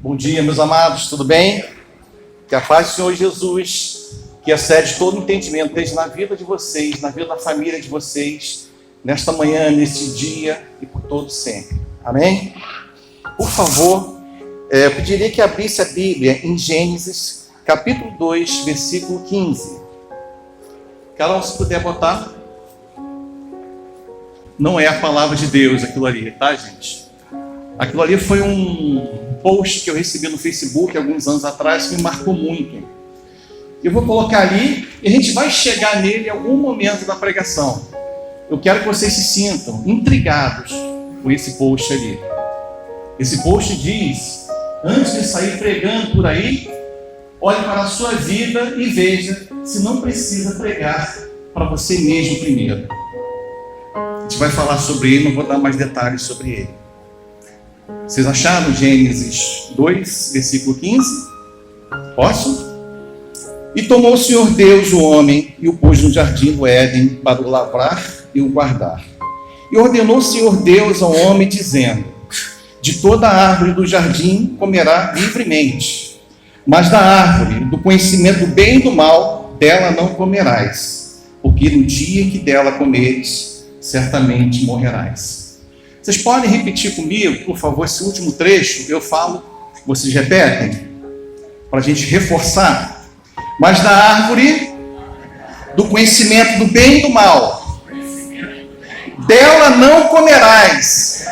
Bom dia, meus amados, tudo bem? Que a paz do Senhor Jesus, que excede todo entendimento, esteja na vida de vocês, na vida da família de vocês, nesta manhã, neste dia e por todo sempre. Amém? Por favor, eu pediria que abrisse a Bíblia em Gênesis, capítulo 2, versículo 15. Cada um, se puder botar. Não é a palavra de Deus aquilo ali, tá, gente? Aquilo ali foi um post que eu recebi no Facebook alguns anos atrás que me marcou muito. Eu vou colocar ali e a gente vai chegar nele em algum momento da pregação. Eu quero que vocês se sintam intrigados com esse post ali. Esse post diz: antes de sair pregando por aí, olhe para a sua vida e veja se não precisa pregar para você mesmo primeiro. A gente vai falar sobre ele, não vou dar mais detalhes sobre ele. Vocês acharam Gênesis 2, versículo 15? Posso? E tomou o Senhor Deus o homem e o pôs no jardim do Éden para o lavrar e o guardar. E ordenou o Senhor Deus ao homem, dizendo: de toda a árvore do jardim comerá livremente, mas da árvore do conhecimento do bem e do mal, dela não comerás, porque no dia que dela comeres, certamente morrerás. Vocês podem repetir comigo, por favor, esse último trecho? Eu falo, vocês repetem, para a gente reforçar. Mas da árvore do conhecimento do bem e do mal, dela não comerás,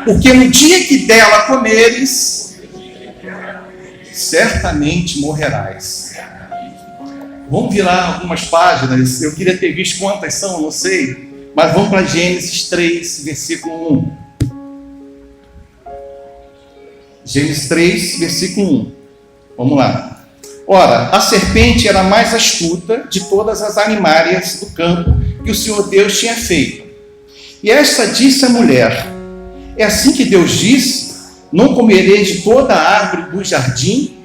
porque no dia que dela comeres, certamente morrerás. Vamos virar algumas páginas, eu queria ter visto quantas são, não sei. Mas vamos para Gênesis 3, versículo 1. Gênesis 3, versículo 1. Vamos lá. Ora, a serpente era a mais astuta de todas as animárias do campo que o Senhor Deus tinha feito. E esta disse à mulher: é assim que Deus disse: não comereis de toda a árvore do jardim?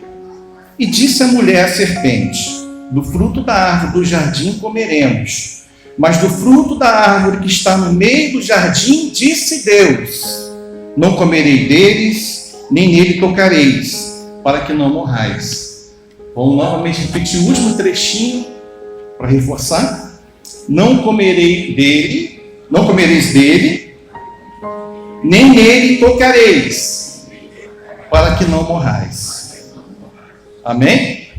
E disse a mulher à serpente: do fruto da árvore do jardim comeremos. Mas do fruto da árvore que está no meio do jardim, disse Deus: não comerei deles, nem nele tocareis, para que não morrais. Vamos novamente repetir o último trechinho, para reforçar. Não comereis dele, nem nele tocareis, para que não morrais. Amém?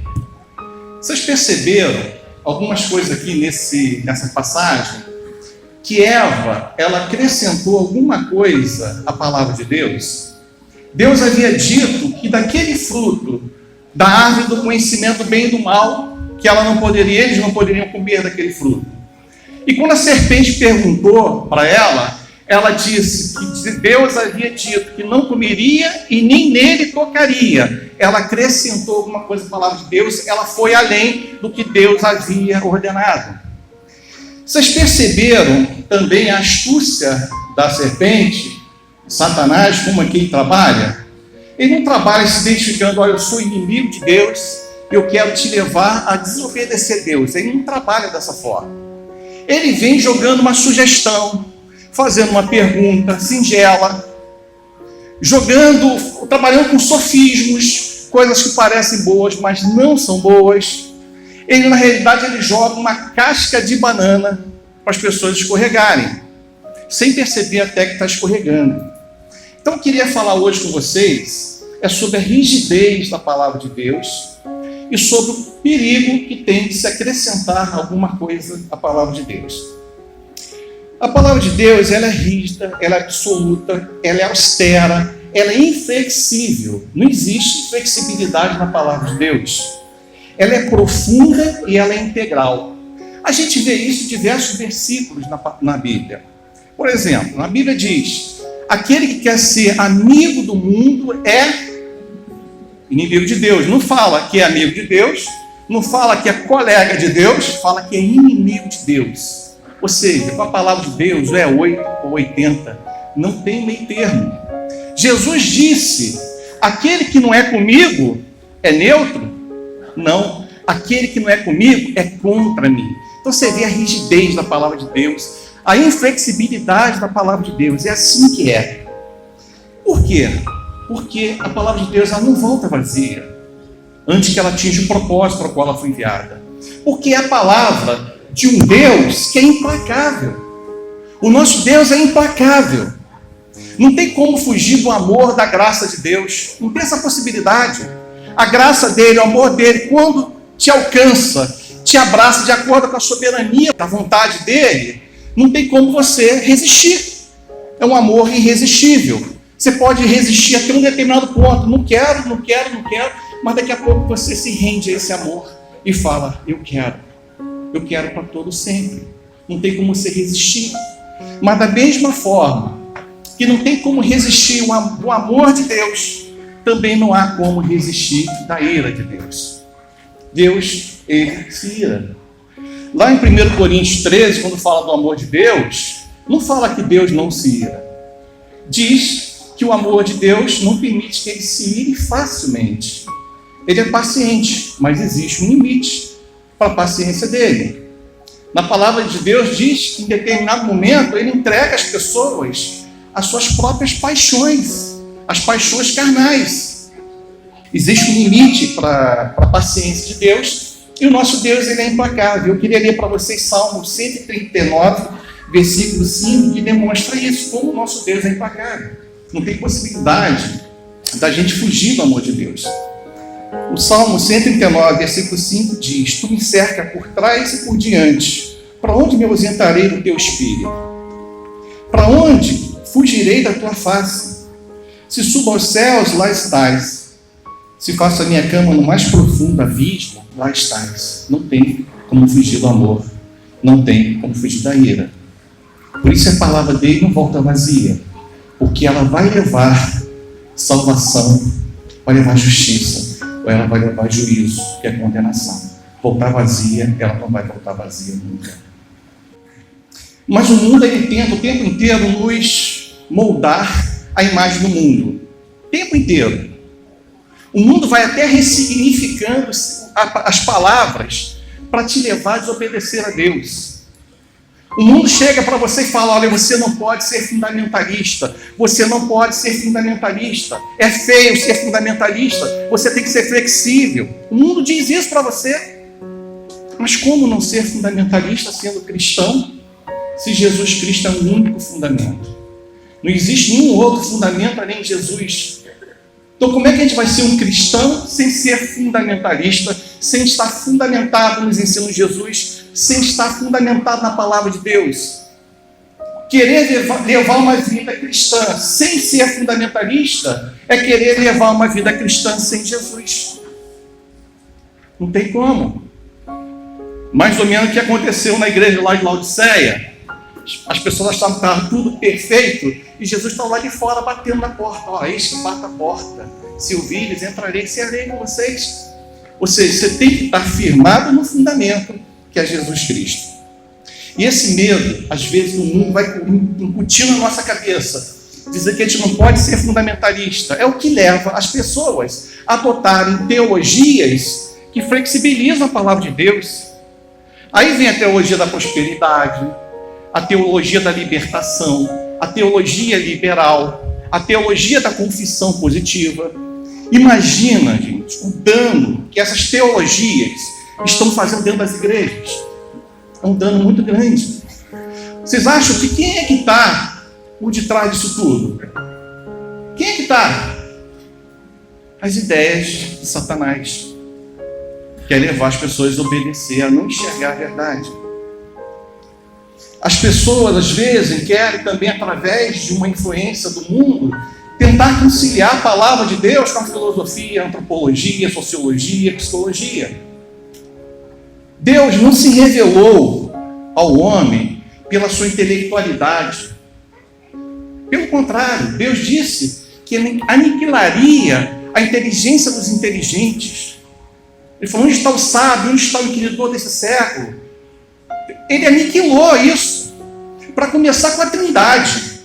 Vocês perceberam algumas coisas aqui nessa passagem, que Eva, ela acrescentou alguma coisa à palavra de Deus. Deus havia dito que daquele fruto, da árvore do conhecimento do bem e do mal, que eles não poderiam comer daquele fruto. E quando a serpente perguntou para ela disse que Deus havia dito que não comeria e nem nele tocaria. Ela acrescentou alguma coisa à palavra de Deus, ela foi além do que Deus havia ordenado. Vocês perceberam também a astúcia da serpente, Satanás, como aqui ele trabalha? Ele não trabalha se identificando: olha, eu sou inimigo de Deus, eu quero te levar a desobedecer a Deus. Ele não trabalha dessa forma. Ele vem jogando uma sugestão, fazendo uma pergunta singela, trabalhando com sofismos, coisas que parecem boas, mas não são boas. Ele, na realidade, ele joga uma casca de banana para as pessoas escorregarem, sem perceber até que está escorregando. Então, eu queria falar hoje com vocês sobre a rigidez da palavra de Deus e sobre o perigo que tem de se acrescentar alguma coisa à palavra de Deus. A palavra de Deus, ela é rígida, ela é absoluta, ela é austera, ela é inflexível. Não existe flexibilidade na palavra de Deus. Ela é profunda e ela é integral. A gente vê isso em diversos versículos na Bíblia. Por exemplo, a Bíblia diz: aquele que quer ser amigo do mundo é inimigo de Deus. Não fala que é amigo de Deus, não fala que é colega de Deus, fala que é inimigo de Deus. Ou seja, com a palavra de Deus, é 8 ou 80, não tem meio termo. Jesus disse: aquele que não é comigo é neutro? Não, aquele que não é comigo é contra mim. Então você vê a rigidez da palavra de Deus, a inflexibilidade da palavra de Deus, é assim que é. Por quê? Porque a palavra de Deus ela não volta vazia antes que ela atinja o propósito para o qual ela foi enviada. Porque é a palavra de um Deus que é implacável. O nosso Deus é implacável. Não tem como fugir do amor, da graça de Deus. Não tem essa possibilidade. A graça dele, o amor dele, quando te alcança, te abraça de acordo com a soberania, da vontade dele, não tem como você resistir. É um amor irresistível. Você pode resistir até um determinado ponto. Não quero, mas daqui a pouco você se rende a esse amor e fala, eu quero para todo sempre. Não tem como você resistir. Mas da mesma forma que não tem como resistir o amor de Deus, também não há como resistir da ira de Deus. Deus, ele se ira. Lá em 1 Coríntios 13, quando fala do amor de Deus, não fala que Deus não se ira. Diz que o amor de Deus não permite que ele se ire facilmente. Ele é paciente, mas existe um limite para a paciência dele. Na palavra de Deus diz que em determinado momento ele entrega as pessoas às suas próprias paixões, as paixões carnais. Existe um limite para a paciência de Deus e o nosso Deus ele é implacável. Eu queria ler para vocês Salmo 139, versículo 5, que demonstra isso, como o nosso Deus é implacável. Não tem possibilidade da gente fugir do amor de Deus. O Salmo 139, versículo 5 diz: Tu me cerca por trás e por diante. Para onde me ausentarei do teu espírito? Para onde fugirei da tua face? Se subo aos céus, lá estás. Se faço a minha cama no mais profundo abismo, lá estás. Não tem como fugir do amor. Não tem como fugir da ira. Por isso a palavra dele não volta vazia. Porque ela vai levar salvação, vai levar justiça, ou ela vai levar juízo, que é condenação. Voltar vazia, ela não vai voltar vazia nunca. Mas o mundo, ele tenta o tempo inteiro nos moldar a imagem do mundo. O tempo inteiro. O mundo vai até ressignificando as palavras para te levar a desobedecer a Deus. O mundo chega para você e fala: olha, você não pode ser fundamentalista. Você não pode ser fundamentalista. É feio ser fundamentalista. Você tem que ser flexível. O mundo diz isso para você. Mas como não ser fundamentalista sendo cristão, se Jesus Cristo é o único fundamento? Não existe nenhum outro fundamento além de Jesus. Então como é que a gente vai ser um cristão sem ser fundamentalista, sem estar fundamentado nos ensinos de Jesus, sem estar fundamentado na palavra de Deus? Querer levar uma vida cristã sem ser fundamentalista é querer levar uma vida cristã sem Jesus. Não tem como. Mais ou menos o que aconteceu na igreja lá de Laodiceia. As pessoas estavam tudo perfeito e Jesus estava lá de fora batendo na porta. Ó, eis que bata a porta. Se ouvires, entrarei e serei com vocês. Ou seja, você tem que estar firmado no fundamento que é Jesus Cristo. E esse medo, às vezes, o mundo vai incutindo na nossa cabeça, dizer que a gente não pode ser fundamentalista. É o que leva as pessoas a adotarem teologias que flexibilizam a palavra de Deus. Aí vem a teologia da prosperidade, a teologia da libertação, a teologia liberal, a teologia da confissão positiva. Imagina, gente, o dano que essas teologias estão fazendo dentro das igrejas. É um dano muito grande. Vocês acham que quem é que está por detrás disso tudo? Quem é que está? As ideias de Satanás. Quer levar as pessoas a obedecer, a não enxergar a verdade. As pessoas, às vezes, querem também, através de uma influência do mundo, tentar conciliar a palavra de Deus com a filosofia, a antropologia, a sociologia, a psicologia. Deus não se revelou ao homem pela sua intelectualidade. Pelo contrário, Deus disse que ele aniquilaria a inteligência dos inteligentes. Ele falou: onde está o sábio, onde está o inquiridor desse século? Ele aniquilou isso, para começar com a Trindade.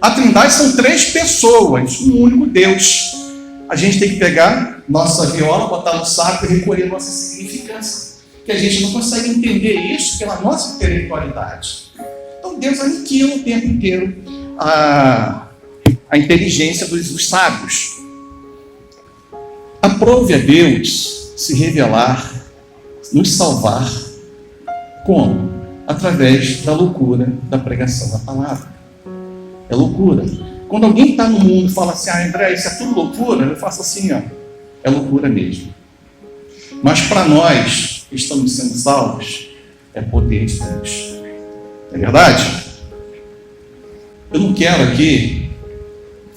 A Trindade são 3 pessoas, um único Deus. A gente tem que pegar nossa viola, botar no saco e recolher nossa significância, que a gente não consegue entender isso pela nossa intelectualidade. Então Deus aniquila o tempo inteiro a inteligência dos sábios. Aprove a Deus se revelar, nos salvar, como? Através da loucura da pregação da palavra. É loucura. Quando alguém está no mundo e fala assim, André, isso é tudo loucura, eu faço assim, é loucura mesmo. Mas para nós que estamos sendo salvos, é poder de Deus. É verdade? Eu não quero aqui,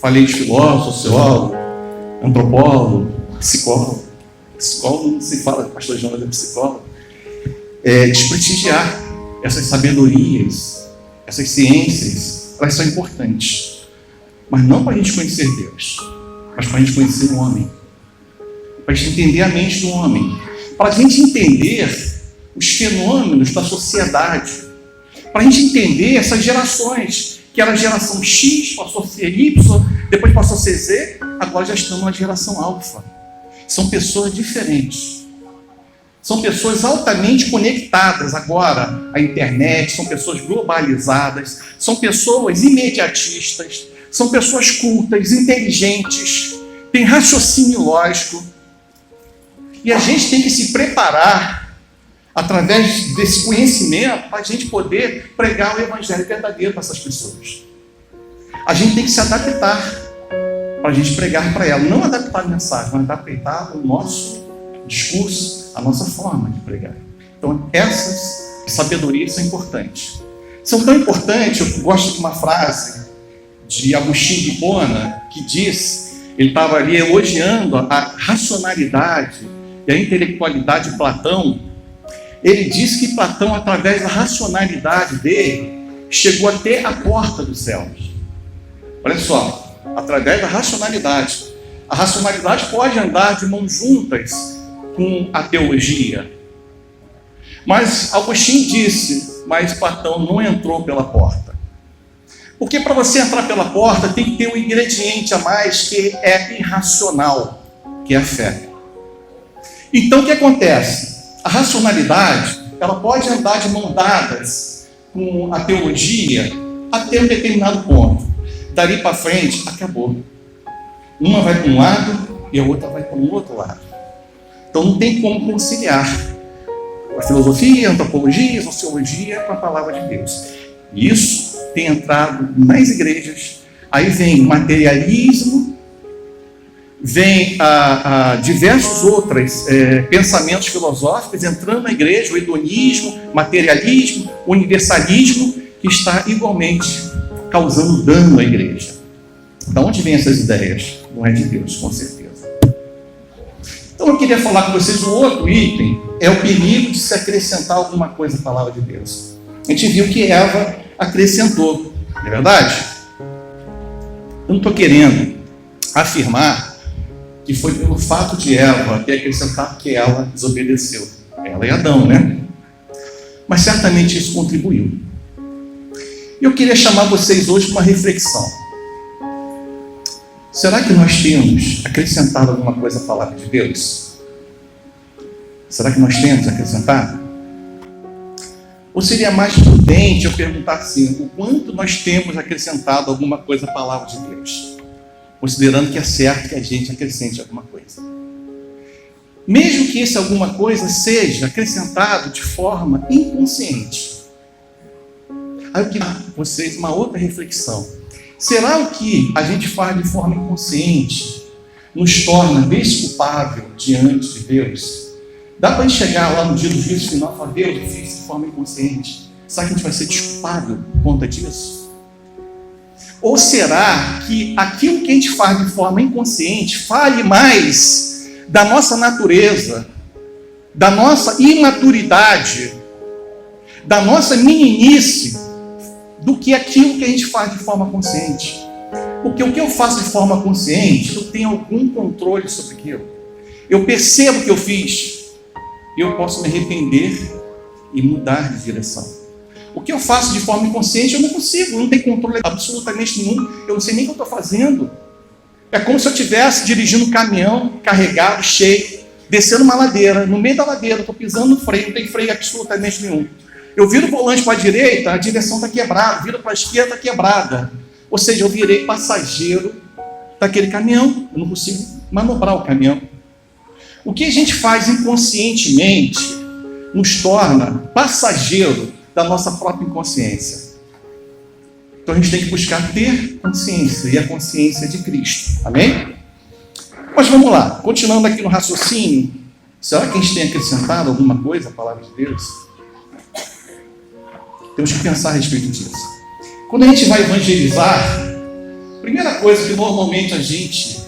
falei de filósofo, sociólogo, antropólogo, psicólogo. Psicólogo não se fala, pastor Jonas é psicólogo. Desprestigiar essas sabedorias, essas ciências, elas são importantes. Mas não para a gente conhecer Deus, mas para a gente conhecer o homem. Para a gente entender a mente do homem. Para a gente entender os fenômenos da sociedade. Para a gente entender essas gerações, que era a geração X, passou a ser Y, depois passou a ser Z, agora já estamos na geração alfa. São pessoas diferentes. São pessoas altamente conectadas agora à internet, são pessoas globalizadas, são pessoas imediatistas, são pessoas cultas, inteligentes, têm raciocínio lógico. E a gente tem que se preparar, através desse conhecimento, para a gente poder pregar o evangelho verdadeiro para essas pessoas. A gente tem que se adaptar para a gente pregar para elas. Não adaptar a mensagem, mas adaptar o nosso discurso, a nossa forma de pregar. Então, essas sabedorias são importantes. São tão importantes, eu gosto de uma frase de Agostinho de Hipona, que diz, ele estava ali elogiando a racionalidade e a intelectualidade de Platão. Ele diz que Platão, através da racionalidade dele, chegou até a porta dos céus. Olha só, através da racionalidade. A racionalidade pode andar de mãos juntas com a teologia. Mas Agostinho disse, mas Platão não entrou pela porta. Porque para você entrar pela porta tem que ter um ingrediente a mais que é irracional, que é a fé. Então o que acontece? A racionalidade, ela pode andar de mãos dadas com a teologia até um determinado ponto. Dali para frente, acabou. Uma vai para um lado e a outra vai para um outro lado. Então não tem como conciliar a filosofia, a antropologia, a sociologia com a palavra de Deus. Isso tem entrado nas igrejas, aí vem o materialismo, vem diversos outros pensamentos filosóficos entrando na igreja, o hedonismo, materialismo, universalismo, que está igualmente causando dano à igreja. Da onde vêm essas ideias? Não é de Deus, com certeza. Então eu queria falar com vocês, o outro item é o perigo de se acrescentar alguma coisa à palavra de Deus. A gente viu que Eva acrescentou, não é verdade? Eu não estou querendo afirmar que foi pelo fato de Eva ter acrescentado que ela desobedeceu. Ela e Adão, né? Mas certamente isso contribuiu. E eu queria chamar vocês hoje para uma reflexão. Será que nós temos acrescentado alguma coisa à palavra de Deus? Será que nós temos acrescentado? Ou seria mais prudente eu perguntar assim, o quanto nós temos acrescentado alguma coisa à palavra de Deus? Considerando que é certo que a gente acrescente alguma coisa. Mesmo que esse alguma coisa seja acrescentado de forma inconsciente. Aí eu queria dar para vocês uma outra reflexão. Será o que a gente faz de forma inconsciente nos torna desculpável diante de Deus? Dá para a gente chegar lá no dia do juízo final e falar, Deus, eu fiz de forma inconsciente. Será que a gente vai ser desculpável por conta disso? Ou será que aquilo que a gente faz de forma inconsciente fale mais da nossa natureza, da nossa imaturidade, da nossa meninice, do que aquilo que a gente faz de forma consciente? Porque o que eu faço de forma consciente, eu tenho algum controle sobre aquilo. Eu percebo o que eu fiz e eu posso me arrepender e mudar de direção. O que eu faço de forma inconsciente, eu não consigo, eu não tenho controle absolutamente nenhum, eu não sei nem o que eu estou fazendo. É como se eu estivesse dirigindo um caminhão carregado, cheio, descendo uma ladeira, no meio da ladeira, estou pisando no freio, não tem freio absolutamente nenhum. Eu viro o volante para a direita, a direção está quebrada, viro para a esquerda, está quebrada. Ou seja, eu virei passageiro daquele caminhão. Eu não consigo manobrar o caminhão. O que a gente faz inconscientemente nos torna passageiro da nossa própria inconsciência. Então a gente tem que buscar ter consciência, e a consciência de Cristo. Amém? Mas vamos lá, continuando aqui no raciocínio, será que a gente tem acrescentado alguma coisa à palavra de Deus? Temos que pensar a respeito disso. Quando a gente vai evangelizar, a primeira coisa que normalmente a gente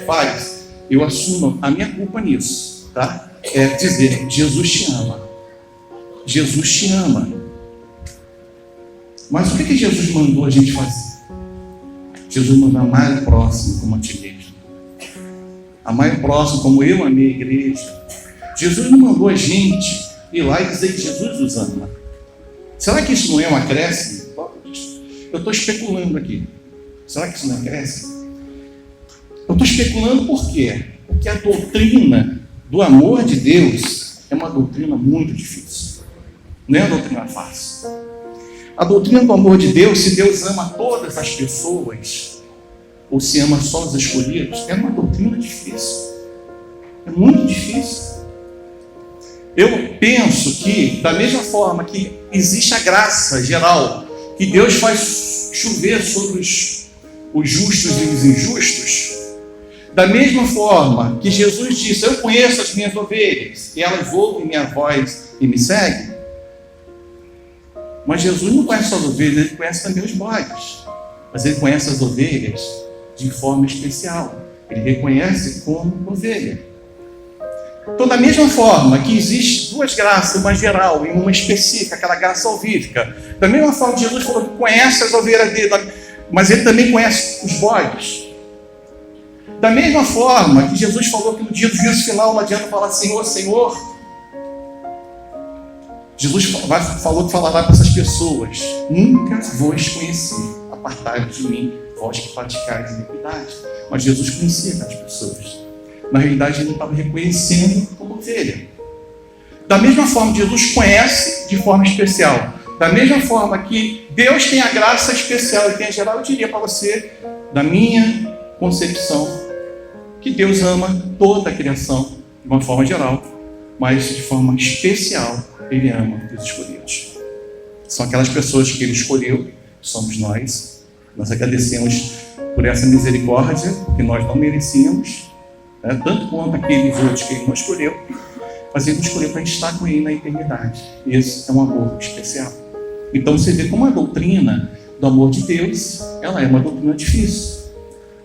faz, eu assumo a minha culpa nisso, tá? É dizer, Jesus te ama. Jesus te ama. Mas o que Jesus mandou a gente fazer? Jesus mandou amar o próximo como a ti mesmo. Amar o próximo como eu amei a igreja. Jesus não mandou a gente ir lá e dizer que Jesus os ama. Será que isso não é um acréscimo? Eu estou especulando aqui. Será que isso não é um acréscimo? Eu estou especulando por quê? Porque a doutrina do amor de Deus é uma doutrina muito difícil. Não é uma doutrina fácil. A doutrina do amor de Deus, se Deus ama todas as pessoas, ou se ama só os escolhidos, é uma doutrina difícil. É muito difícil. Eu penso que, da mesma forma que existe a graça geral, que Deus faz chover sobre os justos e os injustos, da mesma forma que Jesus disse, eu conheço as minhas ovelhas, e elas ouvem minha voz e me seguem, mas Jesus não conhece as ovelhas, ele conhece também os bodes, mas ele conhece as ovelhas de forma especial, ele reconhece como ovelha. Então, da mesma forma que existe duas graças, uma geral e uma específica, aquela graça salvífica, da mesma forma que Jesus falou que conhece as ovelhas dele, mas ele também conhece os bodes. Da mesma forma que Jesus falou que no dia do juízo final não adianta falar Senhor, Senhor, Jesus falou que falará para essas pessoas, nunca vos conheci, apartai-vos de mim, vós que praticais iniquidade. Mas Jesus conhecia aquelas pessoas. Na realidade, ele não estava reconhecendo como ovelha. Da mesma forma que Jesus conhece de forma especial, da mesma forma que Deus tem a graça especial e tem a geral, eu diria para você, da minha concepção, que Deus ama toda a criação de uma forma geral, mas de forma especial, Ele ama os escolhidos. São aquelas pessoas que Ele escolheu, somos nós. Nós agradecemos por essa misericórdia que nós não merecíamos, tanto quanto aqueles outros que Ele não escolheu, mas Ele nos escolheu para a gente estar com Ele na eternidade. Esse é um amor especial. Então você vê como a doutrina do amor de Deus, ela é uma doutrina difícil.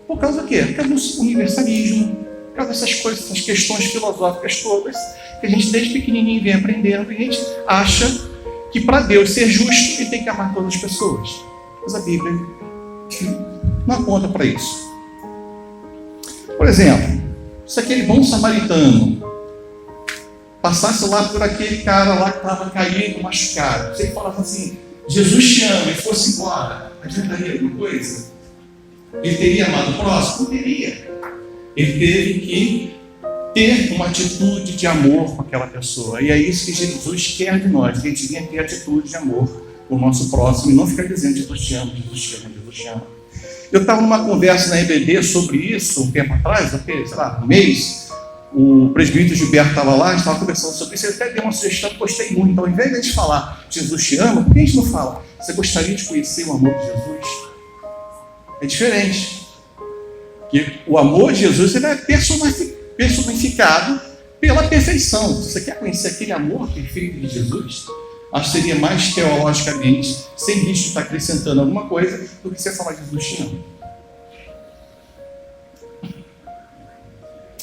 Por causa do quê? Por causa do universalismo, por causa dessas coisas, essas questões filosóficas todas, que a gente desde pequenininho vem aprendendo, e a gente acha que para Deus ser justo, Ele tem que amar todas as pessoas. Mas a Bíblia não aponta para isso. Por exemplo, se aquele bom samaritano passasse lá por aquele cara lá que estava caído, machucado, se ele falasse assim, Jesus te ama, e fosse embora, adiantaria alguma coisa? Ele teria amado o próximo? Não teria. Ele teve que ter uma atitude de amor com aquela pessoa. E é isso que Jesus quer de nós, que a gente venha ter atitude de amor com o nosso próximo, e não ficar dizendo Jesus te ama, Jesus te ama, Jesus te ama. Eu estava numa conversa na EBD sobre isso, um tempo atrás, sei lá, um mês, o presbítero Gilberto estava lá, a gente estava conversando sobre isso, ele até deu uma sugestão que gostei muito. Então, ao invés de a gente falar Jesus te ama, por que a gente não fala? Você gostaria de conhecer o amor de Jesus? É diferente. Porque o amor de Jesus ele é personificado pela perfeição. Se você quer conhecer aquele amor perfeito de Jesus, acho que seria mais teologicamente, sem risco de estar acrescentando alguma coisa, do que você falar de Jesus te ama.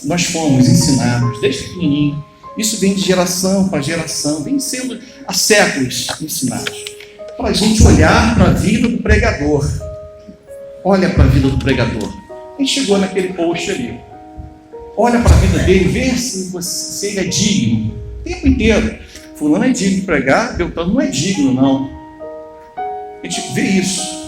Nós fomos ensinados desde pequenininho, isso vem de geração para geração, vem sendo há séculos ensinados, para a gente olhar para a vida do pregador. Olha para a vida do pregador. A gente chegou naquele post ali. Olha para a vida dele, vê se ele é digno. O tempo inteiro. Fulano é digno de pregar, Beltrano não é digno, não. A gente vê isso.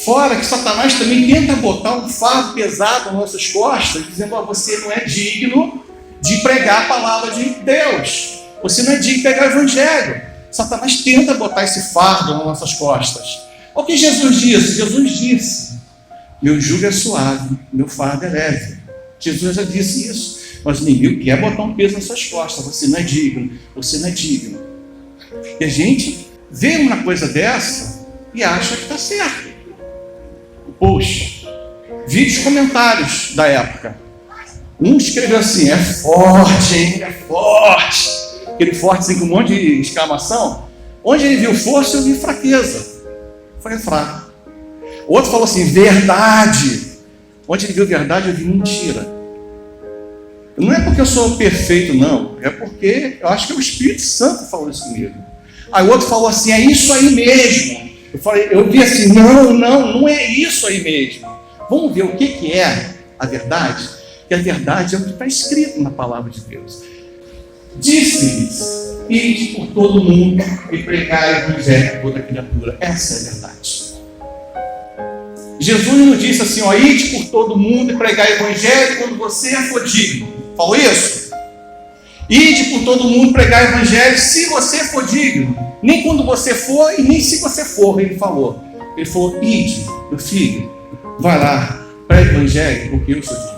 Fora que Satanás também tenta botar um fardo pesado nas nossas costas, dizendo, você não é digno de pregar a palavra de Deus. Você não é digno de pregar o evangelho. Satanás tenta botar esse fardo nas nossas costas. O que Jesus disse? Jesus disse: meu jugo é suave, meu fardo é leve. Jesus já disse isso. Mas o inimigo quer botar um peso nas suas costas. Você não é digno, você não é digno. E a gente vê uma coisa dessa e acha que está certo. Poxa, vi os comentários da época. Um escreveu assim: é forte, hein? É forte. Aquele forte assim com um monte de exclamação. Onde ele viu força, eu vi fraqueza. Foi fraco. O outro falou assim: verdade. Onde ele viu verdade, eu vi mentira. Não é porque eu sou perfeito, não. É porque eu acho que o Espírito Santo falou isso comigo. Aí o outro falou assim: é isso aí mesmo. Eu vi assim: não é isso aí mesmo. Vamos ver o que é a verdade? Que a verdade é o que está escrito na palavra de Deus. Disse-lhes: ide por todo mundo e pregai o evangelho a toda criatura. Essa é a verdade. Jesus não disse assim: ó, ide por todo mundo e pregai o evangelho quando você for digno. Falou isso? Ide por todo mundo e pregai o evangelho se você for digno. Nem quando você for e nem se você for, ele falou. Ele falou: ide, meu filho, vai lá, pregue o evangelho, porque eu sou digno.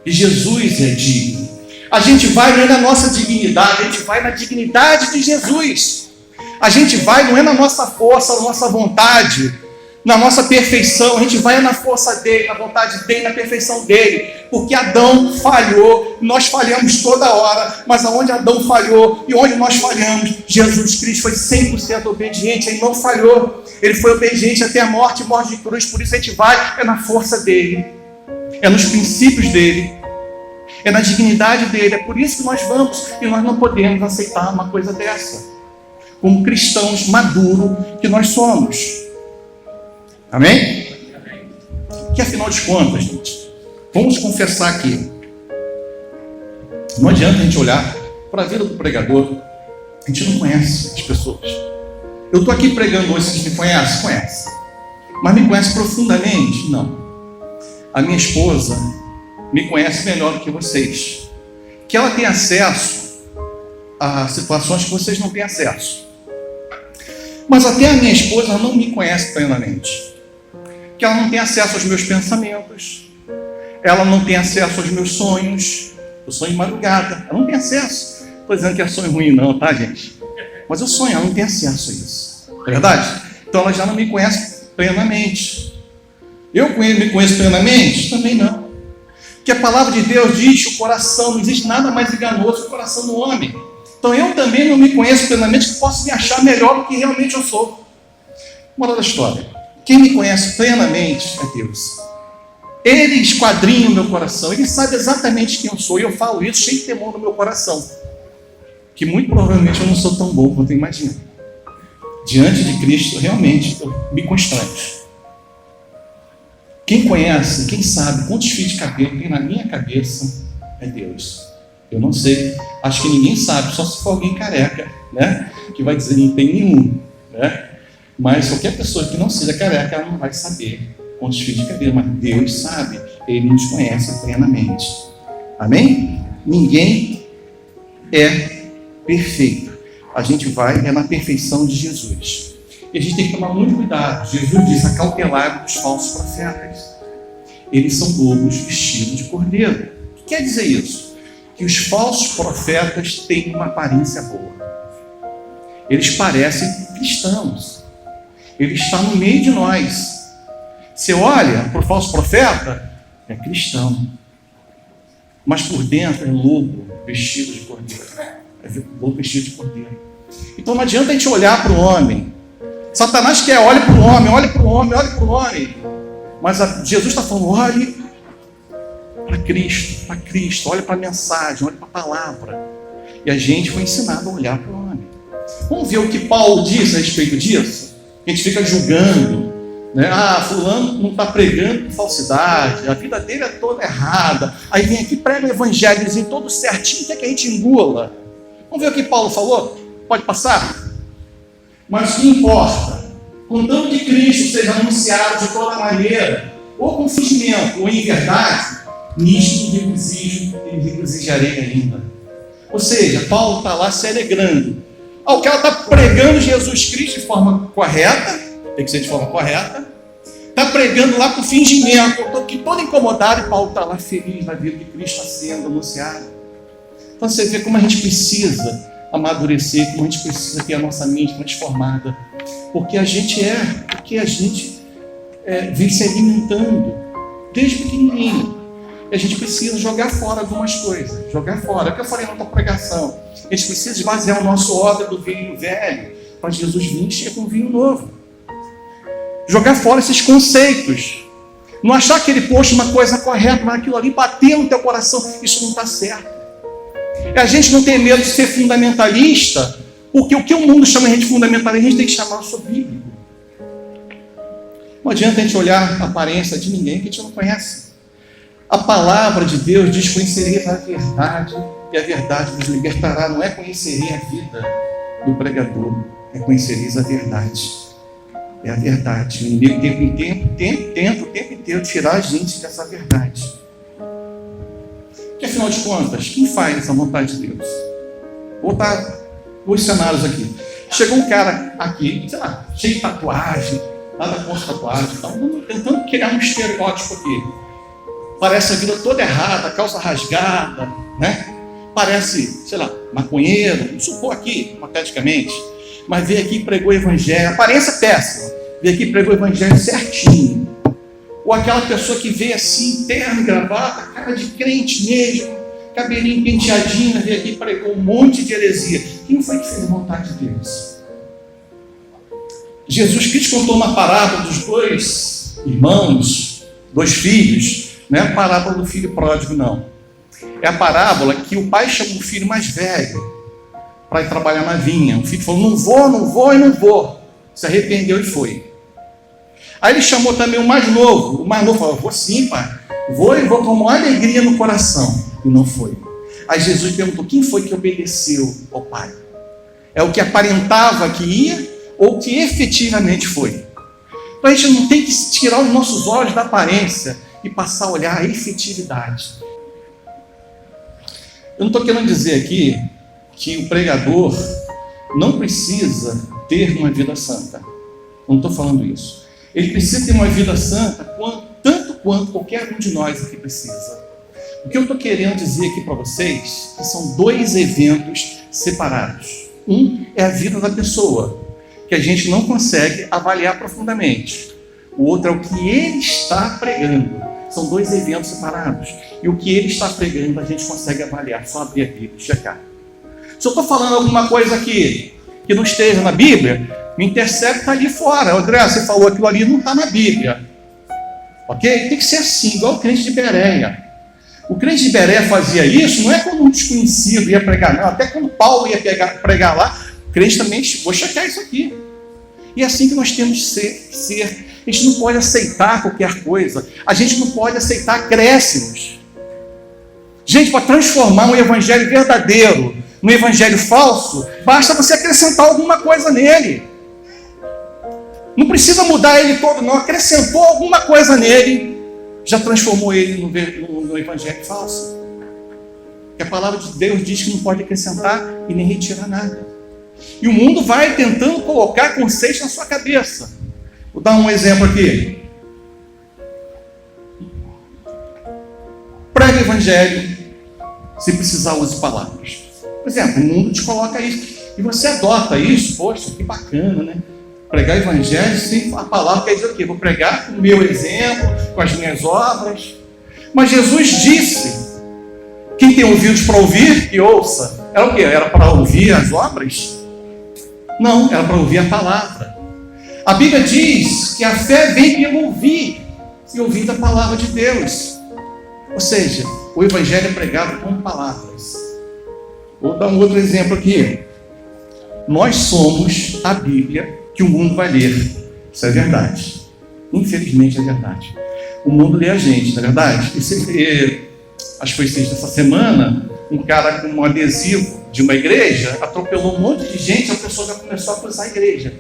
E Jesus é digno. A gente vai não é na nossa dignidade, a gente vai na dignidade de Jesus. A gente vai não é na nossa força, na nossa vontade, na nossa perfeição. A gente vai na força dele, na vontade dele, na perfeição dele. Porque Adão falhou, nós falhamos toda hora, mas aonde Adão falhou e onde nós falhamos, Jesus Cristo foi 100% obediente, ele não falhou. Ele foi obediente até a morte de cruz. Por isso a gente vai na força dele, é nos princípios dele, é na dignidade dele. É por isso que nós vamos, e nós não podemos aceitar uma coisa dessa, como cristãos maduros que nós somos. Amém? Que afinal de contas, gente, vamos confessar aqui, não adianta a gente olhar para a vida do pregador, a gente não conhece as pessoas. Eu estou aqui pregando hoje, vocês me conhecem? Conhecem. Mas me conhecem profundamente? Não. A minha esposa me conhece melhor do que vocês, que ela tem acesso a situações que vocês não têm acesso. Mas até a minha esposa não me conhece plenamente, que ela não tem acesso aos meus pensamentos, ela não tem acesso aos meus sonhos. Eu sonho de madrugada, ela não tem acesso. Estou dizendo que é sonho ruim não, tá, gente? Mas eu sonho, ela não tem acesso a isso. É verdade? Então ela já não me conhece plenamente. Eu me conheço plenamente? Também não. Porque a palavra de Deus diz que o coração, não existe nada mais enganoso que o coração do homem. Então eu também não me conheço plenamente, que posso me achar melhor do que realmente eu sou. Moral da história: quem me conhece plenamente é Deus. Ele esquadrinha o meu coração, ele sabe exatamente quem eu sou, e eu falo isso cheio de temor no meu coração, que muito provavelmente eu não sou tão bom quanto eu imagino. Diante de Cristo, realmente, eu me constranjo. Quem conhece, quem sabe quantos fios de cabelo tem na minha cabeça é Deus. Eu não sei, acho que ninguém sabe, só se for alguém careca, né? Que vai dizer não tem nenhum, né? Mas qualquer pessoa que não seja careca, ela não vai saber quantos fios de cabelo, mas Deus sabe, Ele nos conhece plenamente. Amém? Ninguém é perfeito. A gente vai na perfeição de Jesus. E a gente tem que tomar muito cuidado. Jesus diz: acautelai dos falsos profetas. Eles são lobos vestidos de cordeiro. O que quer dizer isso? Que os falsos profetas têm uma aparência boa. Eles parecem cristãos. Ele está no meio de nós. Você olha para o falso profeta, é cristão. Mas por dentro é lobo vestido de cordeiro. É lobo vestido de cordeiro. Então não adianta a gente olhar para o homem. Satanás quer, olhe para o homem, olhe para o homem, olhe para o homem. Mas Jesus está falando: olhe para Cristo, olhe para a mensagem, olhe para a palavra. E a gente foi ensinado a olhar para o homem. Vamos ver o que Paulo diz a respeito disso? A gente fica julgando, né? Fulano não está pregando com falsidade, a vida dele é toda errada. Aí vem aqui, prega o evangelhozinho todo certinho, quer que a gente engula. Vamos ver o que Paulo falou? Pode passar? Mas o que importa? Contanto que Cristo seja anunciado de toda maneira, ou com fingimento, ou em verdade, nisto me regozijarei ainda. Ou seja, Paulo está lá se alegrando. O cara está pregando Jesus Cristo de forma correta, tem que ser de forma correta. Está pregando lá com fingimento. Eu estou aqui todo incomodado e Paulo está lá feliz na vida que Cristo está sendo anunciado. Então você vê como a gente precisa amadurecer, como a gente precisa ter a nossa mente transformada. Porque a gente vem se alimentando desde pequenininho. E a gente precisa jogar fora algumas coisas. Jogar fora. É o que eu falei na outra pregação. A gente precisa esvaziar o nosso odre do vinho velho para Jesus vir encher com vinho novo. Jogar fora esses conceitos. Não achar que ele poxa uma coisa correta, mas aquilo ali bater no teu coração. Isso não está certo. A gente não tem medo de ser fundamentalista, porque o que o mundo chama a gente de fundamentalista, a gente tem que chamar o bíblico. Não adianta a gente olhar a aparência de ninguém que a gente não conhece. A palavra de Deus diz: conhecereis a verdade, e a verdade vos libertará. Não é conhecereis a vida do pregador, é conhecereis a verdade. É a verdade. O inimigo tenta o tempo inteiro tirar a gente dessa verdade. Porque afinal de contas, quem faz essa vontade de Deus? Vou botar dois cenários aqui. Chegou um cara aqui, sei lá, cheio de tatuagem, nada contra tatuagem, tentando criar um estereótipo aqui. Parece a vida toda errada, calça rasgada, né? Parece, sei lá, maconheiro, vamos supor aqui, hipoteticamente, mas veio aqui e pregou o evangelho, aparência péssima, veio aqui e pregou o evangelho certinho. Ou aquela pessoa que veio assim, terno, gravata, cara de crente mesmo, cabelinho penteadinho, veio aqui e pregou um monte de heresia. Quem foi que fez a vontade de Deus? Jesus Cristo contou uma parábola dos dois irmãos, dois filhos. Não é a parábola do filho pródigo, não. É a parábola que o pai chamou o filho mais velho para ir trabalhar na vinha. O filho falou: não vou. Se arrependeu e foi. Aí ele chamou também o mais novo. O mais novo falou: vou sim, pai. Vou e vou com uma alegria no coração. E não foi. Aí Jesus perguntou: quem foi que obedeceu ao pai? É o que aparentava que ia ou o que efetivamente foi? Então a gente não tem que tirar os nossos olhos da aparência e passar a olhar a efetividade. Eu não estou querendo dizer aqui que o pregador não precisa ter uma vida santa. Não estou falando isso. Ele precisa ter uma vida santa tanto quanto qualquer um de nós aqui precisa. O que eu estou querendo dizer aqui para vocês que são dois eventos separados. Um é a vida da pessoa, que a gente não consegue avaliar profundamente. O outro é o que ele está pregando. São dois eventos separados. E o que ele está pregando a gente consegue avaliar. Só abrir a Bíblia e checar. Se eu estou falando alguma coisa aqui que não esteja na Bíblia, me intercepta está ali fora. André, você falou aquilo ali, não está na Bíblia. Ok? Tem que ser assim, igual o crente de Bereia. O crente de Bereia fazia isso, não é quando um desconhecido ia pregar, não. Até quando Paulo ia pregar lá, o crente também, vou checar isso aqui. E é assim que nós temos que ser. A gente não pode aceitar qualquer coisa. A gente não pode aceitar acréscimos. Gente, para transformar um evangelho verdadeiro no evangelho falso, basta você acrescentar alguma coisa nele. Não precisa mudar ele todo, não. Acrescentou alguma coisa nele, já transformou ele no evangelho falso. Porque a palavra de Deus diz que não pode acrescentar e nem retirar nada. E o mundo vai tentando colocar conceitos na sua cabeça. Vou dar um exemplo aqui. Prega o evangelho, se precisar use palavras. Por exemplo, o mundo te coloca isso. E você adota isso, poxa, que bacana, né? Pregar o evangelho sem a palavra quer dizer o quê? Vou pregar com o meu exemplo, com as minhas obras. Mas Jesus disse, quem tem ouvidos para ouvir, que ouça. Era o quê? Era para ouvir as obras? Não, era para ouvir a palavra. A Bíblia diz que a fé vem pelo ouvir, e ouvir a palavra de Deus. Ou seja, o evangelho é pregado com palavras. Vou dar um outro exemplo aqui. Nós somos a Bíblia que o mundo vai ler. Isso é verdade. Infelizmente é verdade. O mundo lê a gente, não é verdade? Acho que foi sexta essa semana, um cara com um adesivo de uma igreja atropelou um monte de gente, a pessoa já começou a acusar a igreja.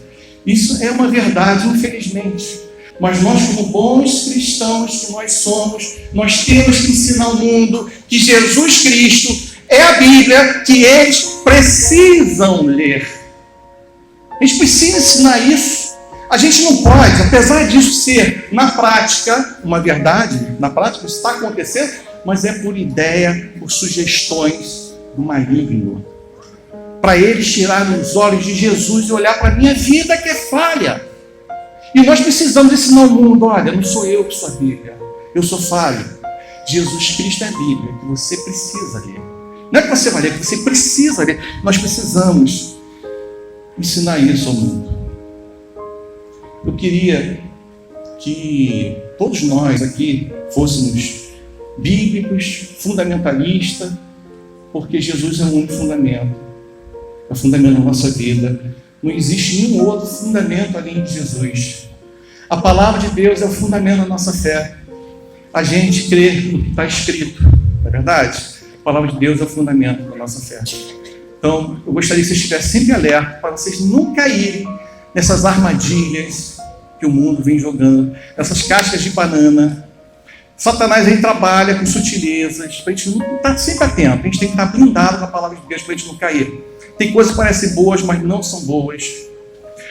Isso é uma verdade, infelizmente. Mas nós, como bons cristãos que nós somos, nós temos que ensinar ao mundo que Jesus Cristo é a Bíblia que eles precisam ler. A gente precisa ensinar isso. A gente não pode, apesar disso ser, na prática, uma verdade, na prática isso está acontecendo, mas é por ideia, por sugestões do maligno. Para eles tirarem os olhos de Jesus e olhar para a minha vida que é falha. E nós precisamos ensinar o mundo, olha, não sou eu que sou a Bíblia, eu sou falho. Jesus Cristo é a Bíblia, que você precisa ler. Não é que você vai ler, que você precisa ler. Nós precisamos ensinar isso ao mundo. Eu queria que todos nós aqui fôssemos bíblicos, fundamentalistas, porque Jesus é o único fundamento. É o fundamento da nossa vida. Não existe nenhum outro fundamento além de Jesus. A palavra de Deus é o fundamento da nossa fé. A gente crê no que está escrito, não é verdade? A palavra de Deus é o fundamento da nossa fé. Então, eu gostaria que vocês estivessem sempre alerta para vocês não caírem nessas armadilhas que o mundo vem jogando, nessas cascas de banana. Satanás aí trabalha com sutilezas, para a gente não estar sempre atento, a gente tem que estar blindado com a palavra de Deus para a gente não cair. Tem coisas que parecem boas, mas não são boas.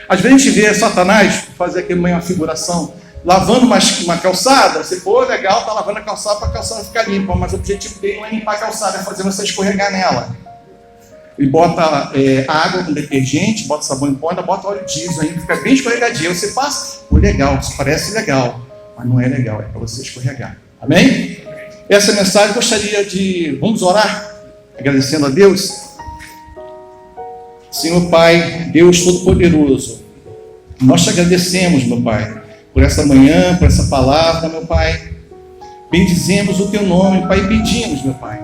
Às vezes a gente vê Satanás fazer aqui uma figuração, lavando uma calçada, você, pô, legal, tá lavando a calçada para a calçada ficar limpa, mas o objetivo dele não é limpar a calçada, é fazer você escorregar nela. Ele bota água com detergente, bota sabão em pó, ainda bota óleo diesel, aí fica bem escorregadio. Você passa, pô, legal, isso parece legal, mas não é legal, é para você escorregar. Amém? Essa mensagem eu gostaria de... Vamos orar? Agradecendo a Deus. Senhor Pai, Deus Todo-Poderoso, nós te agradecemos, meu Pai, por essa manhã, por essa palavra, meu Pai. Bendizemos o teu nome, Pai, e pedimos, meu Pai,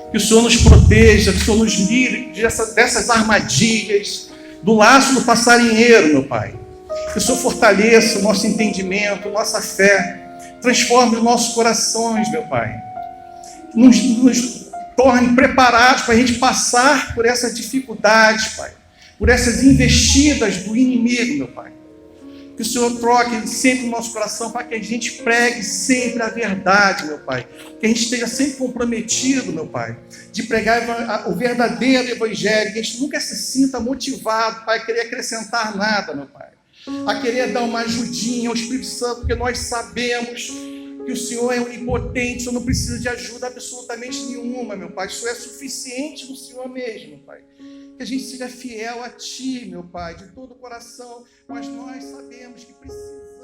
que o Senhor nos proteja, que o Senhor nos livre dessas armadilhas, do laço do passarinheiro, meu Pai. Que o Senhor fortaleça o nosso entendimento, nossa fé, transforme os nossos corações, meu Pai. Nos torne preparados para a gente passar por essas dificuldades, Pai, por essas investidas do inimigo, meu Pai. Que o Senhor troque sempre o nosso coração para que a gente pregue sempre a verdade, meu Pai. Que a gente esteja sempre comprometido, meu Pai, de pregar o verdadeiro evangelho, que a gente nunca se sinta motivado, Pai, a querer acrescentar nada, meu Pai. A querer dar uma ajudinha ao Espírito Santo, porque nós sabemos que o Senhor é onipotente, o Senhor não precisa de ajuda absolutamente nenhuma, meu Pai. Isso é suficiente no Senhor mesmo, Pai. Que a gente seja fiel a Ti, meu Pai, de todo o coração, mas nós sabemos que precisamos.